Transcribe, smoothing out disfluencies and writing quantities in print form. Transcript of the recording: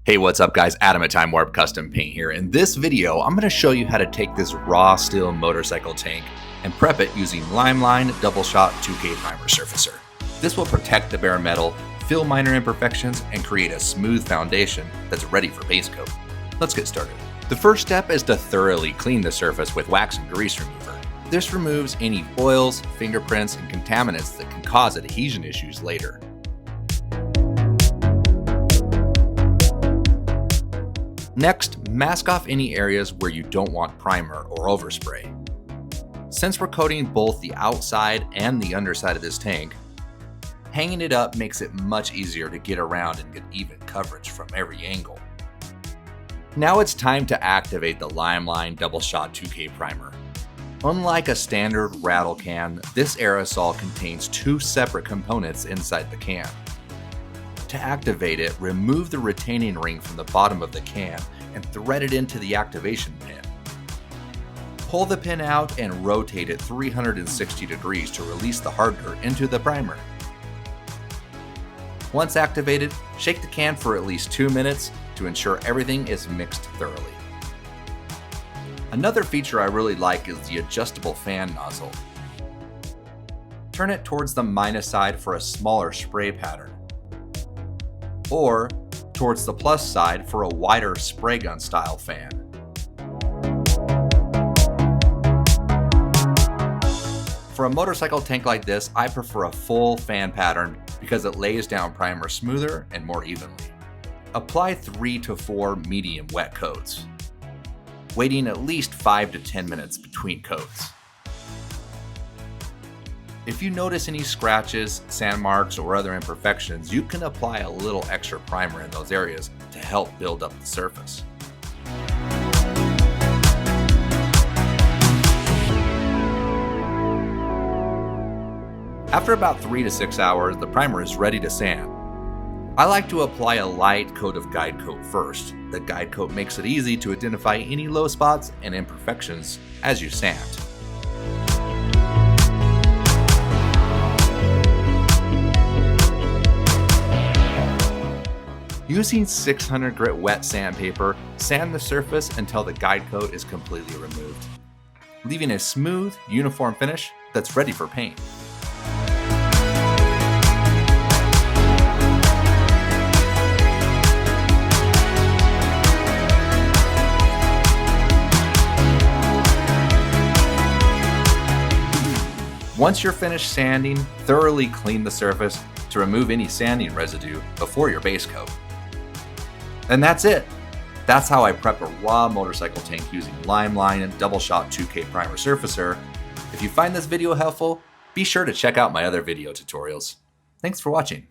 Hey, what's up guys? Adam at Time Warp Custom Paint here. In this video, I'm going to show you how to take this raw steel motorcycle tank and prep it using LiME Double Shot 2K Primer Surfacer. This will protect the bare metal, fill minor imperfections, and create a smooth foundation that's ready for base coat. Let's get started. The first step is to thoroughly clean the surface with wax and grease remover. This removes any oils, fingerprints, and contaminants that can cause adhesion issues later. Next, mask off any areas where you don't want primer or overspray. Since we're coating both the outside and the underside of this tank, hanging it up makes it much easier to get around and get even coverage from every angle. Now it's time to activate the LiME Double Shot 2K Primer. Unlike a standard Rattle can, this aerosol contains two separate components inside the can. To activate it, remove the retaining ring from the bottom of the can and thread it into the activation pin. Pull the pin out and rotate it 360 degrees to release the hardener into the primer. Once activated, shake the can for at least 2 minutes to ensure everything is mixed thoroughly. Another feature I really like is the adjustable fan nozzle. Turn it towards the minus side for a smaller spray pattern, or towards the plus side for a wider spray gun style fan. For a motorcycle tank like this, I prefer a full fan pattern because it lays down primer smoother and more evenly. Apply 3 to 4 medium wet coats, waiting at least 5 to 10 minutes between coats. If you notice any scratches, sand marks, or other imperfections, you can apply a little extra primer in those areas to help build up the surface. After about 3 to 6 hours, the primer is ready to sand. I like to apply a light coat of guide coat first. The guide coat makes it easy to identify any low spots and imperfections as you sand. Using 600 grit wet sandpaper, sand the surface until the guide coat is completely removed, leaving a smooth, uniform finish that's ready for paint. Once you're finished sanding, thoroughly clean the surface to remove any sanding residue before your base coat. And that's it. That's how I prep a raw motorcycle tank using LiME Double Shot 2K Primer Surfacer. If you find this video helpful, be sure to check out my other video tutorials. Thanks for watching.